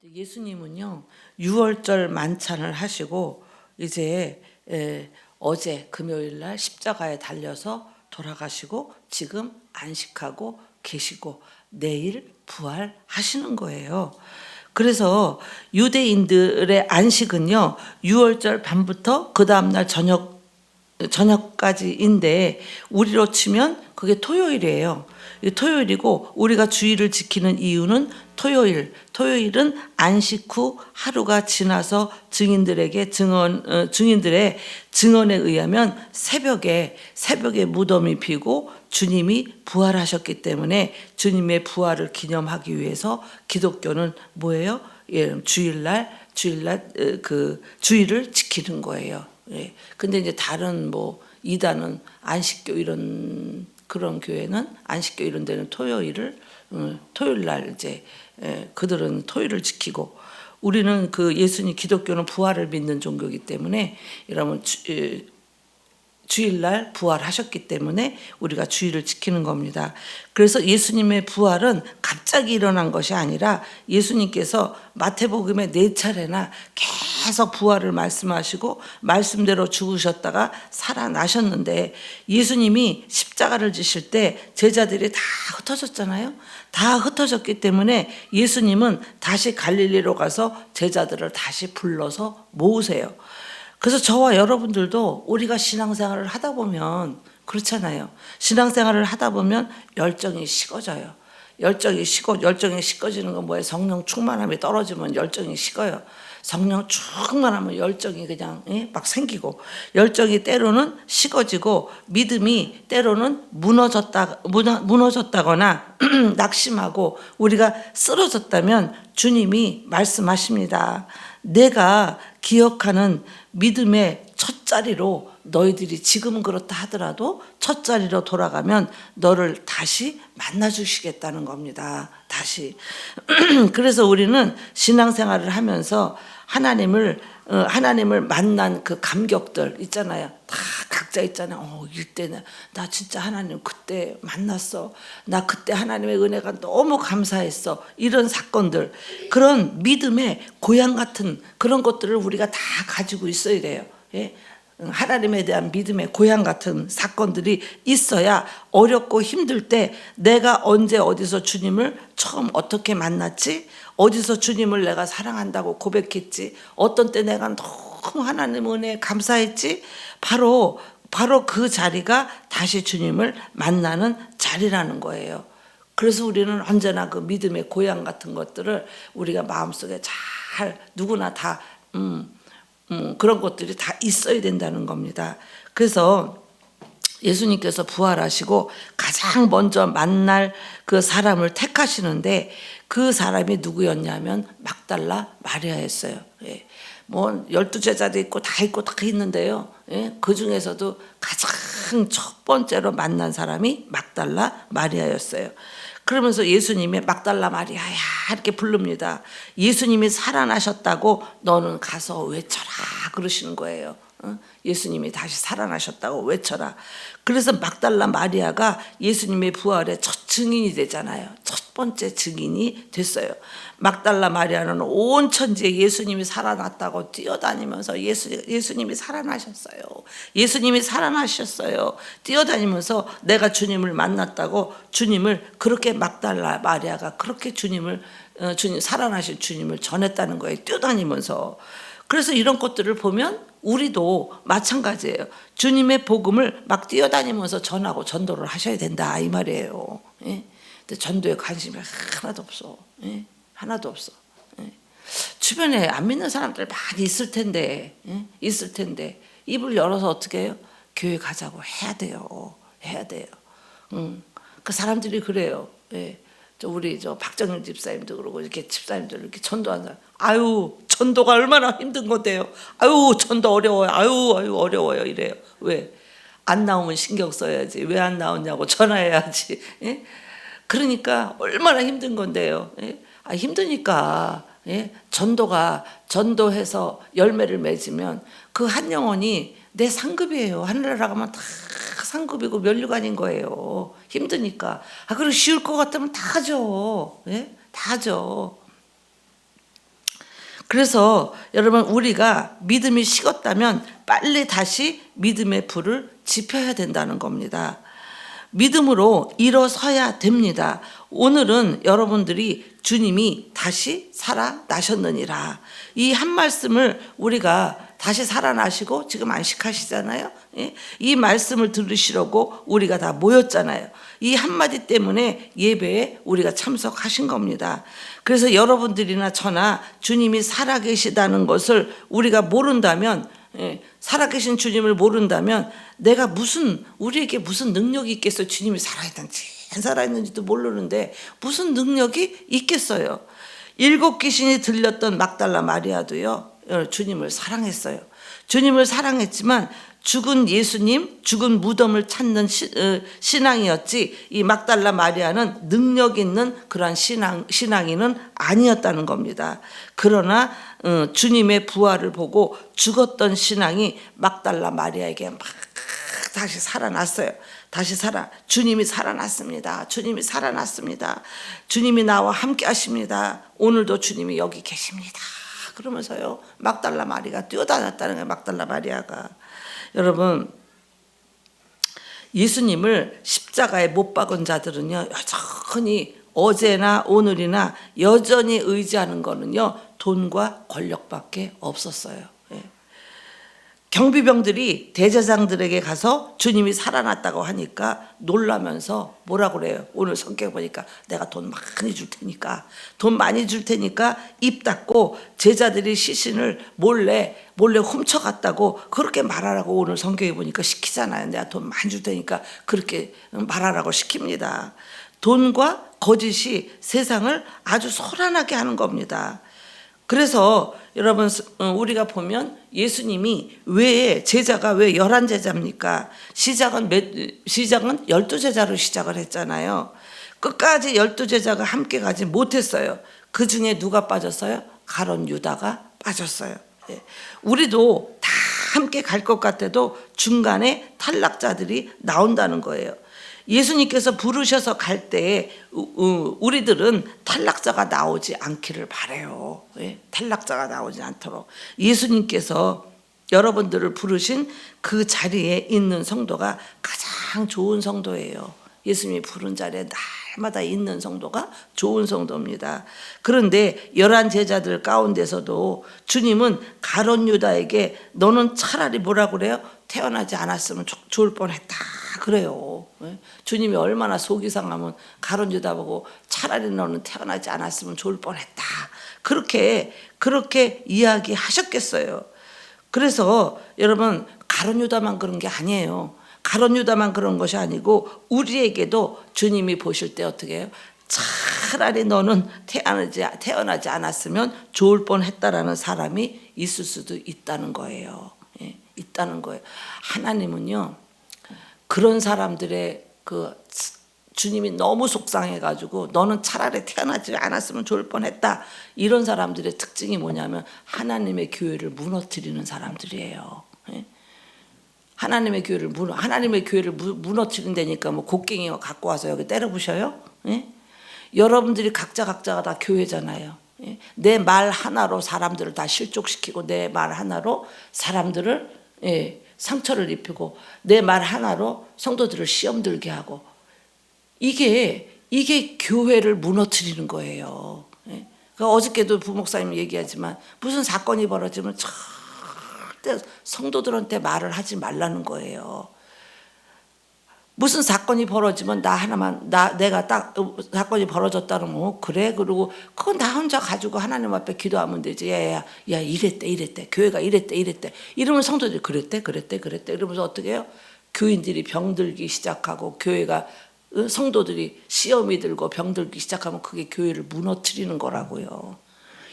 예수님은요, 유월절 만찬을 하시고 이제 어제 금요일 날 십자가에 달려서 돌아가시고 지금 안식하고 계시고 내일 부활하시는 거예요. 그래서 유대인들의 안식은요, 유월절 밤부터 그 다음날 저녁까지인데 우리로 치면 그게 토요일이에요. 토요일이고 우리가 주일을 지키는 이유는 토요일은 안식 후 하루가 지나서 증인들의 증언에 의하면 새벽에 무덤이 비고 주님이 부활하셨기 때문에 주님의 부활을 기념하기 위해서 기독교는 뭐예요? 예, 주일을 지키는 거예요. 예. 근데 이제 다른 뭐 이단은 안식교 이런 그런 교회는 안식교 이런 데는 토요일 날 이제 그들은 토요일을 지키고 우리는 그 예수님 기독교는 부활을 믿는 종교이기 때문에 여러분 주일날 부활하셨기 때문에 우리가 주일을 지키는 겁니다. 그래서 예수님의 부활은 갑자기 일어난 것이 아니라 예수님께서 마태복음에 4차례나 계속 부활을 말씀하시고 말씀대로 죽으셨다가 살아나셨는데 예수님이 십자가를 지실 때 제자들이 다 흩어졌잖아요. 다 흩어졌기 때문에 예수님은 다시 갈릴리로 가서 제자들을 다시 불러서 모으세요. 그래서 저와 여러분들도 우리가 신앙생활을 하다 보면 그렇잖아요. 신앙생활을 하다 보면 열정이 식어져요. 열정이 식어지는 건 뭐예요? 성령 충만함이 떨어지면 열정이 식어요. 성령 충만하면 열정이 그냥 막 생기고 열정이 때로는 식어지고 믿음이 때로는 무너졌다거나 낙심하고 우리가 쓰러졌다면 주님이 말씀하십니다. 내가 기억하는 믿음의 첫 자리로 너희들이 지금은 그렇다 하더라도 첫 자리로 돌아가면 너를 다시 만나 주시겠다는 겁니다. 다시. 그래서 우리는 신앙생활을 하면서 하나님을 만난 그 감격들 있잖아요. 다 각자 있잖아요. 이때는 나 진짜 하나님 그때 만났어. 나 그때 하나님의 은혜가 너무 감사했어. 이런 사건들, 그런 믿음의 고향 같은 그런 것들을 우리가 다 가지고 있어야 돼요. 예? 하나님에 대한 믿음의 고향 같은 사건들이 있어야 어렵고 힘들 때 내가 언제 어디서 주님을 처음 어떻게 만났지? 어디서 주님을 내가 사랑한다고 고백했지? 어떤 때 내가 너무 하나님 은혜에 감사했지? 바로 그 자리가 다시 주님을 만나는 자리라는 거예요. 그래서 우리는 언제나 그 믿음의 고향 같은 것들을 우리가 마음속에 잘 누구나 다 그런 것들이 다 있어야 된다는 겁니다. 그래서 예수님께서 부활하시고 가장 먼저 만날 그 사람을 택하시는데 그 사람이 누구였냐면 막달라 마리아였어요. 예. 뭐 12제자도 있고 다 있는데요. 예. 그 중에서도 가장 첫 번째로 만난 사람이 막달라 마리아였어요. 그러면서 예수님이 막달라 마리아야 이렇게 부릅니다. 예수님이 살아나셨다고 너는 가서 외쳐라 그러시는 거예요. 예수님이 다시 살아나셨다고 외쳐라. 그래서 막달라 마리아가 예수님의 부활의 첫 증인이 되잖아요. 첫 번째 증인이 됐어요. 막달라 마리아는 온 천지에 예수님이 살아났다고 뛰어다니면서 예수님이 살아나셨어요. 예수님이 살아나셨어요. 뛰어다니면서 내가 주님을 만났다고 주님을 그렇게 막달라 마리아가 그렇게 주님 살아나신 주님을 전했다는 거예요. 뛰어다니면서. 그래서 이런 것들을 보면 우리도 마찬가지예요. 주님의 복음을 막 뛰어다니면서 전하고 전도를 하셔야 된다 이 말이에요. 예? 근데 전도에 관심이 하나도 없어. 예? 하나도 없어. 예? 주변에 안 믿는 사람들 많이 있을 텐데 입을 열어서 어떻게 해요? 교회 가자고 해야 돼요. 그 사람들이 그래요. 예. 우리 박정일 집사님도 그러고 이렇게 집사님들 이렇게 전도하는 사람, 아유 전도가 얼마나 힘든 건데요. 아유 전도 어려워요. 아유 어려워요 이래요. 왜? 안 나오면 신경 써야지. 왜 안 나오냐고 전화해야지. 예? 그러니까 얼마나 힘든 건데요. 예? 힘드니까 예? 전도해서 열매를 맺으면 그 한 영혼이 내 상급이에요. 하늘에 나가면 다 상급이고 면류관인 거예요. 힘드니까. 그리고 쉬울 것 같으면 다 하죠. 예? 다 하죠. 그래서 여러분, 우리가 믿음이 식었다면 빨리 다시 믿음의 불을 지펴야 된다는 겁니다. 믿음으로 일어서야 됩니다. 오늘은 여러분들이 주님이 다시 살아나셨느니라, 이 한 말씀을 우리가 다시 살아나시고 지금 안식하시잖아요. 예? 이 말씀을 들으시려고 우리가 다 모였잖아요. 이 한마디 때문에 예배에 우리가 참석하신 겁니다. 그래서 여러분들이나 저나 주님이 살아계시다는 것을 우리가 모른다면, 살아계신 주님을 모른다면 내가 우리에게 무슨 능력이 있겠어요? 주님이 살아있는지 안 살아있는지도 모르는데 무슨 능력이 있겠어요? 7 귀신이 들렸던 막달라 마리아도요, 주님을 사랑했어요. 주님을 사랑했지만 죽은 예수님, 죽은 무덤을 찾는 신앙이었지, 이 막달라 마리아는 능력 있는 그러한 신앙인은 아니었다는 겁니다. 그러나 주님의 부활을 보고 죽었던 신앙이 막달라 마리아에게 막 다시 살아났어요. 주님이 살아났습니다. 주님이 살아났습니다. 주님이 나와 함께 하십니다. 오늘도 주님이 여기 계십니다. 그러면서요, 막달라 마리아가 뛰어다녔다는 거예요. 막달라 마리아가. 여러분, 예수님을 십자가에 못 박은 자들은요, 여전히 어제나 오늘이나 여전히 의지하는 거는요, 돈과 권력밖에 없었어요. 경비병들이 대제사장들에게 가서 주님이 살아났다고 하니까 놀라면서 뭐라고 그래요? 오늘 성경 보니까 내가 돈 많이 줄 테니까 입 닫고 제자들이 시신을 몰래 훔쳐갔다고 그렇게 말하라고 오늘 성경에 보니까 시키잖아요. 내가 돈 많이 줄 테니까 그렇게 말하라고 시킵니다. 돈과 거짓이 세상을 아주 소란하게 하는 겁니다. 그래서 여러분, 우리가 보면 예수님이 제자가 왜 11제자입니까? 시작은 12제자로 시작을 했잖아요. 끝까지 12제자가 함께 가지 못했어요. 그 중에 누가 빠졌어요? 가룟 유다가 빠졌어요. 우리도 다 함께 갈 것 같아도 중간에 탈락자들이 나온다는 거예요. 예수님께서 부르셔서 갈 때에 우리들은 탈락자가 나오지 않기를 바라요. 탈락자가 나오지 않도록 예수님께서 여러분들을 부르신 그 자리에 있는 성도가 가장 좋은 성도예요. 예수님이 부른 자리에 날마다 있는 성도가 좋은 성도입니다. 그런데 11제자들 가운데서도 주님은 가룟 유다에게 너는 차라리 뭐라고 그래요? 태어나지 않았으면 좋을 뻔했다 그래요. 주님이 얼마나 속이 상하면 가룟 유다 보고 차라리 너는 태어나지 않았으면 좋을 뻔했다 그렇게 이야기하셨겠어요. 그래서 여러분, 가룟 유다만 그런 게 아니에요. 가룟 유다만 그런 것이 아니고 우리에게도 주님이 보실 때 어떻게 해요? 차라리 너는 태어나지 않았으면 좋을 뻔했다라는 사람이 있을 수도 있다는 거예요. 있다는 거예요. 하나님은요, 그런 사람들의 주님이 너무 속상해가지고 너는 차라리 태어나지 않았으면 좋을 뻔했다, 이런 사람들의 특징이 뭐냐면 하나님의 교회를 무너뜨리는 사람들이에요. 하나님의 교회를 무너뜨린다니까 뭐 곡괭이 갖고 와서 여기 때려 부셔요? 여러분들이 각자가 다 교회잖아요. 내 말 하나로 사람들을 다 실족시키고, 내 말 하나로 사람들을 상처를 입히고, 내 말 하나로 성도들을 시험 들게 하고, 이게 교회를 무너뜨리는 거예요. 그러니까 어저께도 부목사님 얘기하지만 무슨 사건이 벌어지면 절대 성도들한테 말을 하지 말라는 거예요. 무슨 사건이 벌어지면 내가 딱 사건이 벌어졌다 그러면 그래, 그리고 그건 나 혼자 가지고 하나님 앞에 기도하면 되지. 야 이랬대 교회가 이랬대 이러면 성도들이 그랬대 이러면서 어떻게 해요? 교인들이 병들기 시작하고, 교회가 성도들이 시험이 들고 병들기 시작하면 그게 교회를 무너뜨리는 거라고요.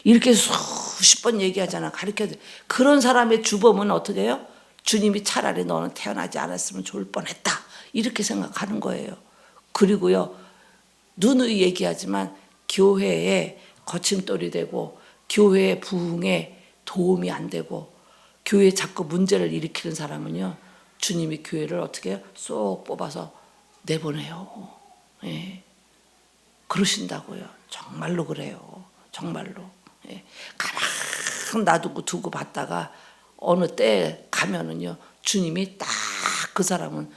이렇게 수십 번 얘기하잖아. 가르쳐야 돼. 그런 사람의 주범은 어떻게 해요? 주님이 차라리 너는 태어나지 않았으면 좋을 뻔했다 이렇게 생각하는 거예요. 그리고요, 누누이 얘기하지만 교회에 거침돌이 되고, 교회의 부흥에 도움이 안 되고, 교회에 자꾸 문제를 일으키는 사람은요, 주님이 교회를 어떻게 해요? 쏙 뽑아서 내보내요. 그러신다고요. 정말로 그래요. 정말로. 가만히 놔두고 두고 봤다가 어느 때에 가면은요, 주님이 딱 그 사람은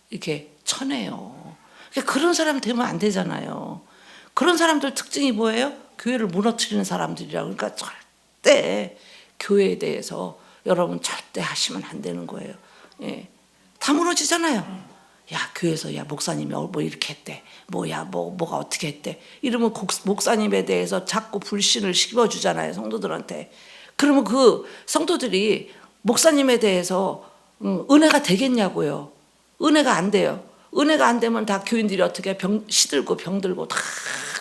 이렇게 쳐내요. 그러니까 그런 사람 되면 안 되잖아요. 그런 사람들 특징이 뭐예요? 교회를 무너뜨리는 사람들이라고. 그러니까 절대 교회에 대해서 여러분 절대 하시면 안 되는 거예요. 예. 다 무너지잖아요. 야, 교회에서 야, 목사님이 뭐 이렇게 했대. 뭐야, 뭐가 어떻게 했대. 이러면 목사님에 대해서 자꾸 불신을 심어주잖아요, 성도들한테. 그러면 그 성도들이 목사님에 대해서 은혜가 되겠냐고요. 은혜가 안 돼요. 은혜가 안 되면 다 교인들이 어떻게 시들고 병들고 다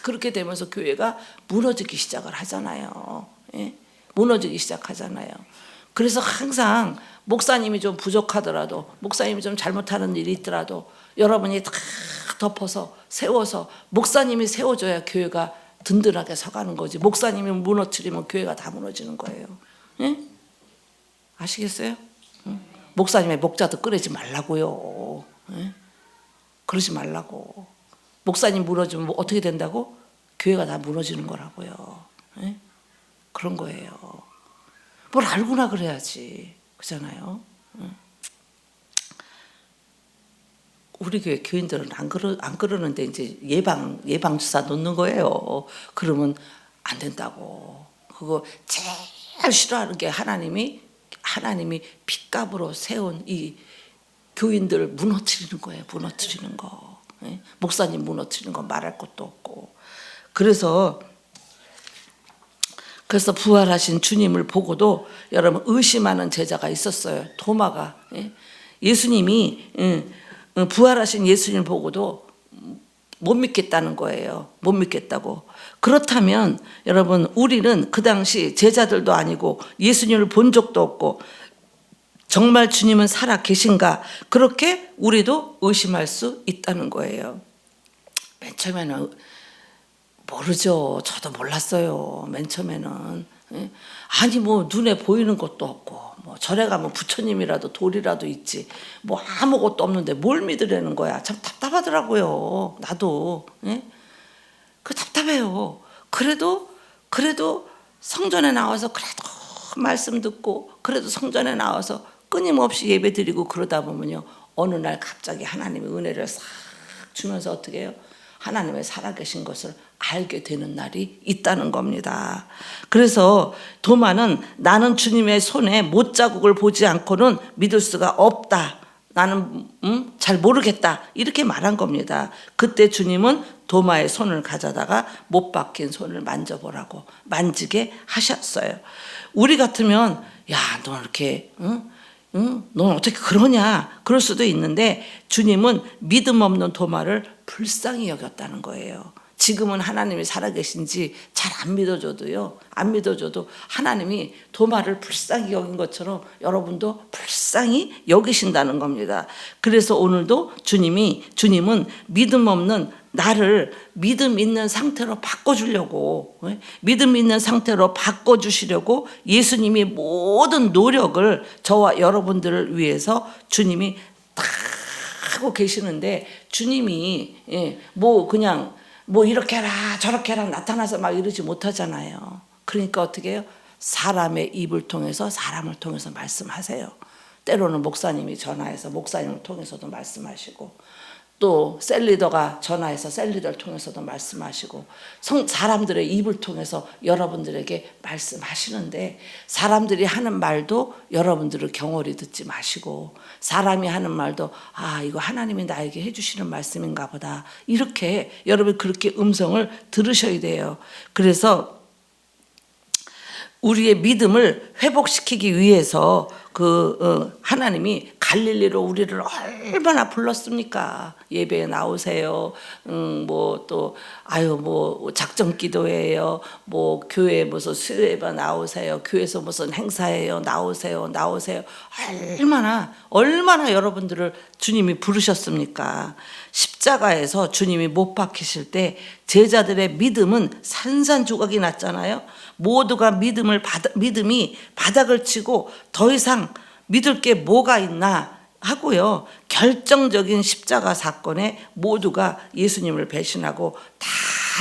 그렇게 되면서 교회가 무너지기 시작을 하잖아요. 예? 무너지기 시작하잖아요. 그래서 항상 목사님이 좀 부족하더라도, 목사님이 좀 잘못하는 일이 있더라도 여러분이 다 덮어서 세워서 목사님이 세워줘야 교회가 든든하게 서가는 거지. 목사님이 무너뜨리면 교회가 다 무너지는 거예요. 예? 아시겠어요? 목사님의 목자도 끓이지 말라고요. 예? 그러지 말라고. 목사님 무너지면 어떻게 된다고? 교회가 다 무너지는 거라고요. 예? 그런 거예요. 뭘 알고나 그래야지. 그잖아요. 우리 교회 교인들은 안 그러는데 이제 예방 주사 놓는 거예요. 그러면 안 된다고. 그거 제일 싫어하는 게 하나님이 핏값으로 세운 이 교인들을 무너뜨리는 거예요. 무너뜨리는 거. 예? 목사님 무너뜨리는 거 말할 것도 없고. 그래서 부활하신 주님을 보고도 여러분 의심하는 제자가 있었어요. 도마가. 예? 예수님이 부활하신 예수님을 보고도 못 믿겠다는 거예요. 못 믿겠다고. 그렇다면 여러분 우리는 그 당시 제자들도 아니고 예수님을 본 적도 없고 정말 주님은 살아 계신가? 그렇게 우리도 의심할 수 있다는 거예요. 맨 처음에는 모르죠. 저도 몰랐어요. 맨 처음에는. 아니 뭐 눈에 보이는 것도 없고 뭐 절에 가면 부처님이라도 돌이라도 있지 뭐 아무것도 없는데 뭘 믿으려는 거야. 참 답답하더라고요. 나도. 그 답답해요. 그래도 성전에 나와서 그래도 말씀 듣고 그래도 성전에 나와서 끊임없이 예배 드리고 그러다 보면요, 어느 날 갑자기 하나님의 은혜를 싹 주면서 어떻게 해요? 하나님의 살아계신 것을 알게 되는 날이 있다는 겁니다. 그래서 도마는 나는 주님의 손에 못자국을 보지 않고는 믿을 수가 없다. 나는 잘 모르겠다. 이렇게 말한 겁니다. 그때 주님은 도마의 손을 가져다가 못 박힌 손을 만져보라고 만지게 하셨어요. 우리 같으면 야, 너 이렇게 넌 어떻게 그러냐 그럴 수도 있는데 주님은 믿음 없는 도마를 불쌍히 여겼다는 거예요. 지금은 하나님이 살아계신지 잘 안 믿어줘도 하나님이 도마를 불쌍히 여긴 것처럼 여러분도 불쌍히 여기신다는 겁니다. 그래서 오늘도 주님은 믿음 없는 나를 믿음 있는 상태로 바꿔주려고, 믿음 있는 상태로 바꿔주시려고 예수님이 모든 노력을 저와 여러분들을 위해서 주님이 다 하고 계시는데, 주님이 그냥 이렇게 해라 저렇게 해라 나타나서 막 이러지 못하잖아요. 그러니까 어떻게 해요? 사람의 입을 통해서 사람을 통해서 말씀하세요. 때로는 목사님이 전화해서 목사님을 통해서도 말씀하시고, 또 셀리더가 전화해서 셀리더를 통해서도 말씀하시고, 사람들의 입을 통해서 여러분들에게 말씀하시는데, 사람들이 하는 말도 여러분들을 경홀히 듣지 마시고, 사람이 하는 말도 이거 하나님이 나에게 해주시는 말씀인가 보다, 이렇게 여러분 그렇게 음성을 들으셔야 돼요. 그래서 우리의 믿음을 회복시키기 위해서 하나님이 갈릴리로 우리를 얼마나 불렀습니까? 예배에 나오세요. 작정 기도회예요. 교회 무슨 수요예배 나오세요. 교회에서 무슨 행사예요. 나오세요. 얼마나 여러분들을 주님이 부르셨습니까? 십자가에서 주님이 못 박히실 때 제자들의 믿음은 산산조각이 났잖아요. 모두가 믿음이 바닥을 치고 더 이상 믿을 게 뭐가 있나 하고요, 결정적인 십자가 사건에 모두가 예수님을 배신하고 다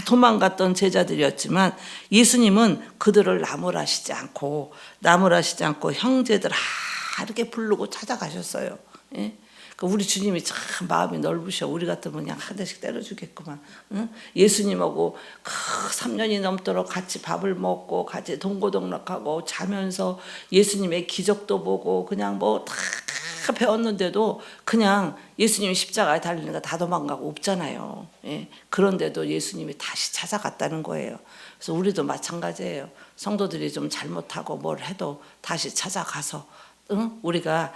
도망갔던 제자들이었지만 예수님은 그들을 나무라시지 않고 형제들아 이렇게 부르고 찾아가셨어요. 예? 우리 주님이 참 마음이 넓으셔. 우리 같으면 그냥 한 대씩 때려주겠구만. 응? 예수님하고 3년이 넘도록 같이 밥을 먹고 같이 동고동락하고 자면서 예수님의 기적도 보고 그냥 뭐 다 배웠는데도 그냥 예수님이 십자가에 달리니까 다 도망가고 없잖아요. 예? 그런데도 예수님이 다시 찾아갔다는 거예요. 그래서 우리도 마찬가지예요. 성도들이 좀 잘못하고 뭘 해도 다시 찾아가서 우리가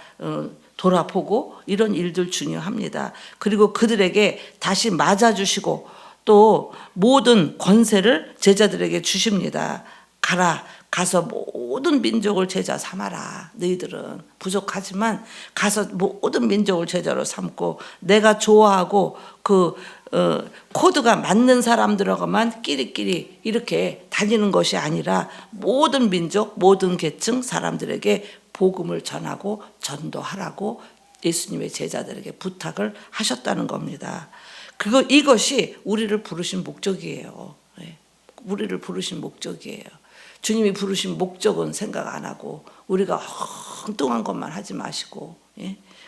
돌아보고 이런 일들 중요합니다. 그리고 그들에게 다시 맞아주시고 또 모든 권세를 제자들에게 주십니다. 가서 모든 민족을 제자 삼아라. 너희들은 부족하지만 가서 모든 민족을 제자로 삼고 내가 좋아하고 코드가 맞는 사람들하고만 끼리끼리 이렇게 다니는 것이 아니라 모든 민족, 모든 계층 사람들에게 복음을 전하고 전도하라고 예수님의 제자들에게 부탁을 하셨다는 겁니다. 이것이 우리를 부르신 목적이에요. 우리를 부르신 목적이에요. 주님이 부르신 목적은 생각 안 하고 우리가 엉뚱한 것만 하지 마시고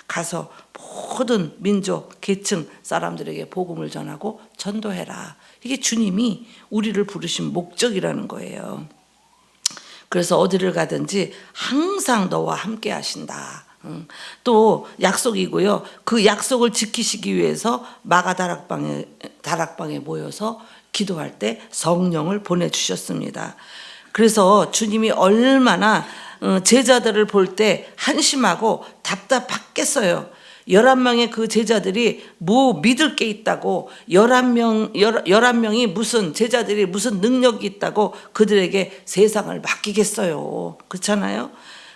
가서 모든 민족, 계층 사람들에게 복음을 전하고 전도해라. 이게 주님이 우리를 부르신 목적이라는 거예요. 그래서 어디를 가든지 항상 너와 함께 하신다. 또 약속이고요. 그 약속을 지키시기 위해서 마가 다락방에 모여서 기도할 때 성령을 보내주셨습니다. 그래서 주님이 얼마나 제자들을 볼 때 한심하고 답답했겠어요. 11명의 그 제자들이 뭐 믿을 게 있다고 11명이 무슨 제자들이 무슨 능력이 있다고 그들에게 세상을 맡기겠어요. 그렇잖아요.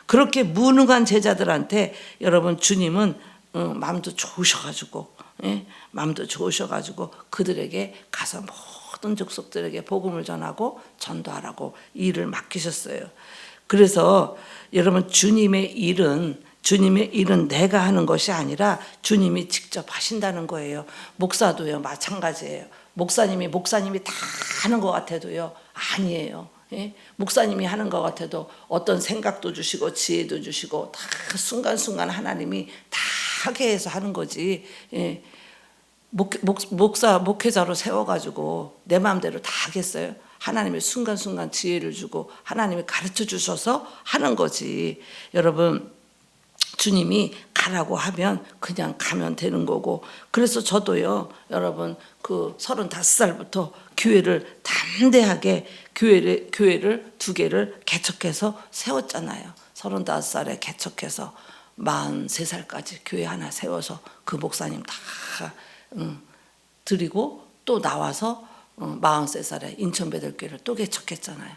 그렇게 무능한 제자들한테 여러분 주님은 마음도 좋으셔가지고 그들에게 가서 모든 족속들에게 복음을 전하고 전도하라고 일을 맡기셨어요. 그래서 여러분 주님의 일은 내가 하는 것이 아니라 주님이 직접 하신다는 거예요. 목사도요 마찬가지예요. 목사님이 다 하는 것 같아도요 아니에요. 목사님이 하는 것 같아도 어떤 생각도 주시고 지혜도 주시고 다 순간순간 하나님이 다 하게 해서 하는 거지. 목회자로 세워가지고 내 마음대로 다 하겠어요? 하나님이 순간순간 지혜를 주고 하나님이 가르쳐 주셔서 하는 거지. 여러분 주님이 가라고 하면 그냥 가면 되는 거고. 그래서 저도요 여러분 35살부터 교회를 담대하게 교회를 2개를 개척해서 세웠잖아요. 35살에 개척해서 43살까지 교회 하나 세워서 그 목사님 다 드리고 또 나와서 43살에 인천 베들교회를 또 개척했잖아요.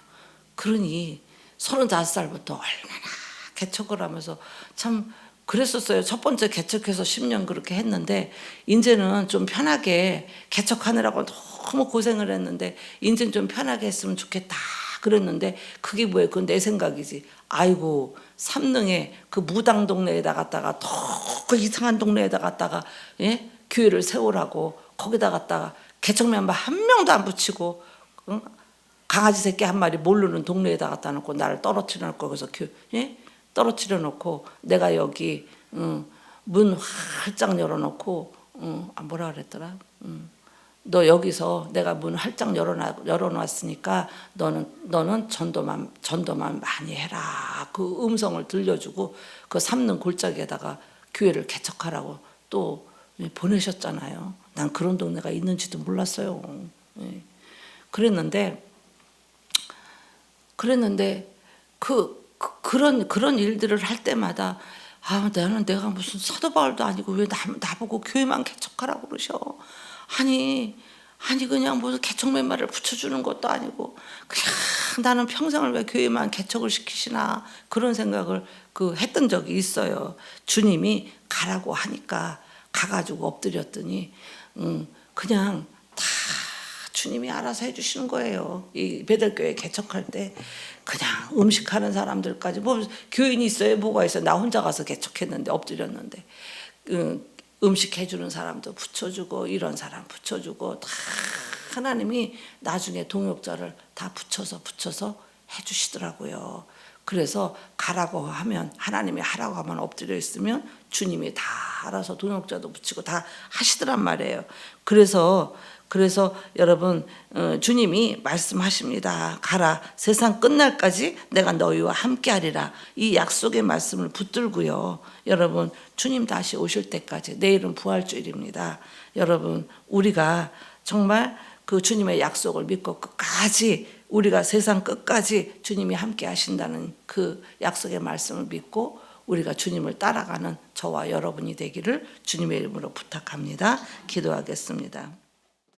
그러니 35살부터 얼마나 개척을 하면서 참 그랬었어요. 첫 번째 개척해서 10년 그렇게 했는데 이제는 좀 편하게 개척하느라고 너무 고생을 했는데 이제는 좀 편하게 했으면 좋겠다 그랬는데 그게 뭐예요? 그건 내 생각이지. 아이고 삼릉에 그 무당 동네에다 갔다가 더 이상한 동네에다 갔다가 교회를 세우라고 거기다 갔다가 개척 멤버 한 명도 안 붙이고 강아지 새끼 한 마리 모르는 동네에다 갖다 놓고 나를 떨어뜨려 놓고 그래서 떨어뜨려 놓고 내가 여기 문 활짝 열어놓고 뭐라 그랬더라? 너 여기서 내가 문 활짝 열어놨으니까 너는 전도만 많이 해라. 그 음성을 들려주고 그 삼는 골짜기에다가 교회를 개척하라고 또 보내셨잖아요. 난 그런 동네가 있는지도 몰랐어요. 그랬는데 그런 일들을 할 때마다 내가 무슨 사도 바울도 아니고 왜 나보고 교회만 개척하라고 그러셔. 아니 그냥 무슨 개척 멤버를 붙여주는 것도 아니고 그냥 나는 평생을 왜 교회만 개척을 시키시나 그런 생각을 했던 적이 있어요. 주님이 가라고 하니까 가가지고 엎드렸더니 그냥 다 주님이 알아서 해주시는 거예요. 이 베들교회 개척할 때 그냥 음식하는 사람들까지 뭐 교인이 있어요? 뭐가 있어요? 나 혼자 가서 개척했는데 엎드렸는데 음식 해주는 사람도 붙여주고 이런 사람 붙여주고 다 하나님이 나중에 동역자를 다 붙여서 해주시더라고요. 그래서 가라고 하면, 하나님이 하라고 하면 엎드려 있으면 주님이 다 알아서 동역자도 붙이고 다 하시더란 말이에요. 그래서 여러분, 주님이 말씀하십니다. 가라, 세상 끝날까지 내가 너희와 함께하리라. 이 약속의 말씀을 붙들고요. 여러분, 주님 다시 오실 때까지, 내일은 부활주일입니다. 여러분, 우리가 정말 그 주님의 약속을 믿고 끝까지, 우리가 세상 끝까지 주님이 함께 하신다는 그 약속의 말씀을 믿고 우리가 주님을 따라가는 저와 여러분이 되기를 주님의 이름으로 부탁합니다. 기도하겠습니다.